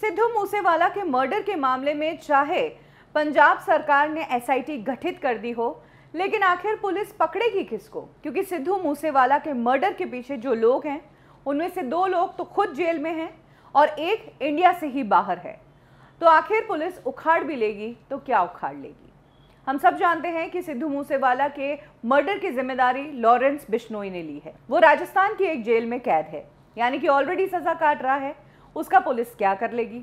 सिद्धू मूसेवाला के मर्डर के मामले में चाहे पंजाब सरकार ने एसआईटी गठित कर दी हो, लेकिन आखिर पुलिस पकड़ेगी किसको? क्योंकि सिद्धू मूसेवाला के मर्डर के पीछे जो लोग हैं उनमें से 2 लोग तो खुद जेल में हैं और एक इंडिया से ही बाहर है। तो आखिर पुलिस उखाड़ भी लेगी तो क्या उखाड़ लेगी? हम सब जानते हैं कि सिद्धू मूसेवाला के मर्डर की जिम्मेदारी लॉरेंस बिश्नोई ने ली है। वो राजस्थान की एक जेल में कैद है, यानी कि ऑलरेडी सजा काट रहा है। उसका पुलिस क्या कर लेगी?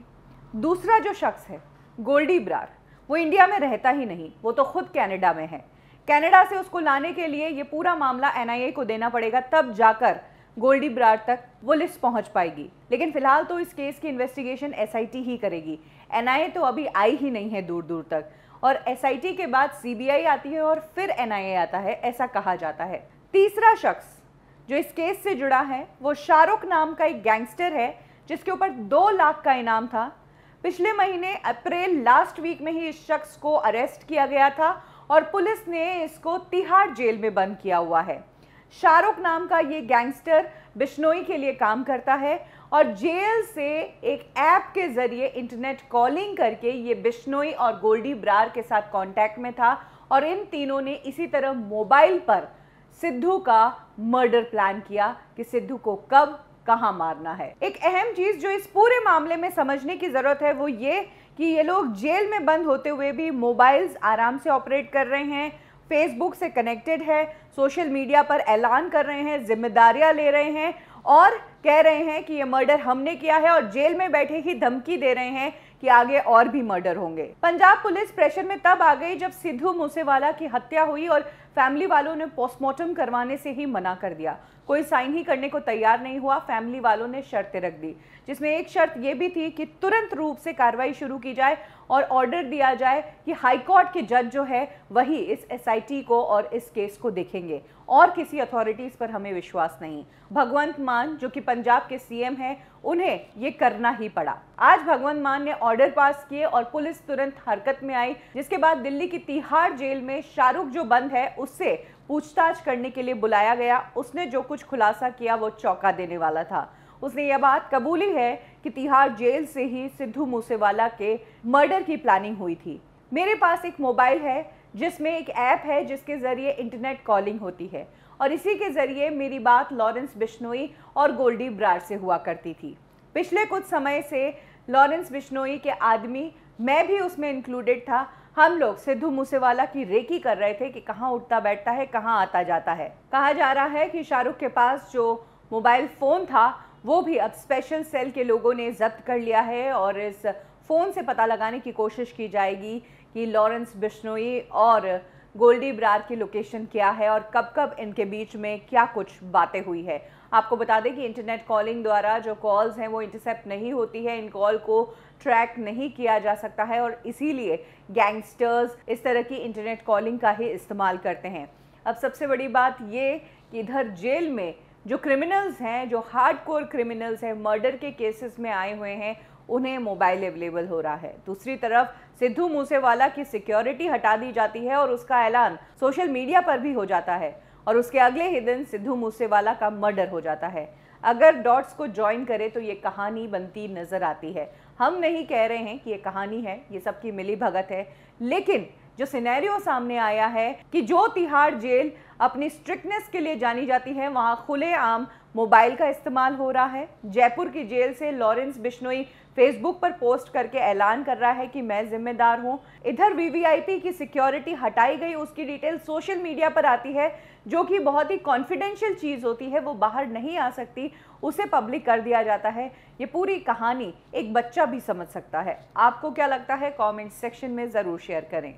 दूसरा जो शख्स है गोल्डी ब्रार, वो इंडिया में रहता ही नहीं, वो तो खुद कनाडा में है। कनाडा से उसको लाने के लिए ये पूरा मामला एनआईए को देना पड़ेगा, तब जाकर गोल्डी ब्रार तक पुलिस पहुंच पाएगी। लेकिन फिलहाल तो इस केस की इन्वेस्टिगेशन एसआईटी ही करेगी। एनआईए तो अभी आई ही नहीं है दूर दूर तक, और एसआईटी के बाद सीबीआई आती है और फिर एनआईए आता है, ऐसा कहा जाता है। तीसरा शख्स जो इस केस से जुड़ा है वो शाहरुख नाम का एक गैंगस्टर है, जिसके ऊपर 2 लाख का इनाम था। पिछले महीने अप्रैल लास्ट वीक में ही इस शख्स को अरेस्ट किया गया था और पुलिस ने इसको तिहाड़ जेल में बंद किया हुआ है। शाहरुख नाम का ये गैंगस्टर बिश्नोई के लिए काम करता है और जेल से एक ऐप के जरिए इंटरनेट कॉलिंग करके ये बिश्नोई और गोल्डी ब्रार के साथ कांटेक्ट में था और इन तीनों ने इसी तरह मोबाइल पर सिद्धू का मर्डर प्लान किया कि सिद्धू को कब कहां मारना है। एक अहम चीज जो इस पूरे मामले में समझने की जरूरत है वो ये कि ये लोग जेल में बंद होते हुए भी मोबाइल्स आराम से ऑपरेट कर रहे हैं, फेसबुक से कनेक्टेड है, सोशल मीडिया पर ऐलान कर रहे हैं, जिम्मेदारियां ले रहे हैं और कह रहे हैं कि ये मर्डर हमने किया है, और जेल में बैठे ही धमकी दे रहे हैं कि आगे और भी मर्डर होंगे। पंजाब पुलिस प्रेशर में तब आ गई जब सिद्धू मूसेवाला की हत्या हुई और फैमिली वालों ने पोस्टमार्टम करवाने से ही मना कर दिया। कोई साइन ही करने को तैयार नहीं हुआ। फैमिली वालों ने शर्तें रख दी, जिसमें एक शर्त यह भी थी कि तुरंत रूप से कार्रवाई शुरू की जाए और ऑर्डर दिया जाए कि हाई कोर्ट के जज जो है वही इस एसआईटी को और इस केस को देखेंगे, और किसी अथॉरिटीज पर हमें विश्वास नहीं। भगवंत मान जो कि पंजाब के सीएम हैं, उन्हें ये करना ही पड़ा। आज भगवंत मान ने ऑर्डर पास किए और पुलिस तुरंत हरकत में आई, जिसके बाद दिल्ली की तिहाड़ जेल में शाहरुख जो बंद है उससे पूछताछ करने के लिए बुलाया गया। उसने जो कुछ खुलासा किया वो चौंका देने वाला था। उसने यह बात कबूली है कि तिहाड़ जेल से ही सिद्धू मूसेवाला के मर्डर की प्लानिंग हुई थी। मेरे पास एक मोबाइल है जिसमें एक ऐप है जिसके जरिए इंटरनेट कॉलिंग होती है, और इसी के जरिए मेरी बात लॉरेंस बिश्नोई और गोल्डी ब्रार से हुआ करती थी। पिछले कुछ समय से लॉरेंस बिश्नोई के आदमी, मैं भी उसमें इंक्लूडेड था, हम लोग सिद्धू मूसेवाला की रेकी कर रहे थे कि कहाँ उठता बैठता है, कहाँ आता जाता है। कहा जा रहा है कि शाहरुख के पास जो मोबाइल फ़ोन था वो भी अब स्पेशल सेल के लोगों ने जब्त कर लिया है और इस फ़ोन से पता लगाने की कोशिश की जाएगी कि लॉरेंस बिश्नोई और गोल्डी ब्रार की लोकेशन क्या है और कब कब इनके बीच में क्या कुछ बातें हुई है। आपको बता दें कि इंटरनेट कॉलिंग द्वारा जो कॉल्स हैं वो इंटरसेप्ट नहीं होती है, इन कॉल को ट्रैक नहीं किया जा सकता है, और इसीलिए गैंगस्टर्स इस तरह की इंटरनेट कॉलिंग का ही इस्तेमाल करते हैं। अब सबसे बड़ी बात ये कि इधर जेल में जो क्रिमिनल्स हैं, जो हार्डकोर क्रिमिनल्स हैं, मर्डर के केसेस में आए हुए हैं, उन्हें मोबाइल अवेलेबल हो रहा है। दूसरी तरफ सिद्धू मूसेवाला की सिक्योरिटी हटा दी जाती है और उसका ऐलान सोशल मीडिया पर भी हो जाता है, और उसके अगले ही दिन सिद्धू मूसेवाला का मर्डर हो जाता है। अगर डॉट्स को ज्वाइन करें तो ये कहानी बनती नजर आती है। हम नहीं कह रहे हैं कि ये कहानी है, ये सबकी मिली भगत है, लेकिन जो सिनेरियो सामने आया है कि जो तिहाड़ जेल अपनी स्ट्रिक्टनेस के लिए जानी जाती है, वहां खुलेआम मोबाइल का इस्तेमाल हो रहा है। जयपुर की जेल से लॉरेंस बिश्नोई फेसबुक पर पोस्ट करके ऐलान कर रहा है कि मैं जिम्मेदार हूं। इधर वीवीआईपी की सिक्योरिटी हटाई गई, उसकी डिटेल सोशल मीडिया पर आती है, जो कि बहुत ही कॉन्फिडेंशियल चीज़ होती है, वो बाहर नहीं आ सकती, उसे पब्लिक कर दिया जाता है। ये पूरी कहानी एक बच्चा भी समझ सकता है। आपको क्या लगता है? कमेंट सेक्शन में ज़रूर शेयर करें।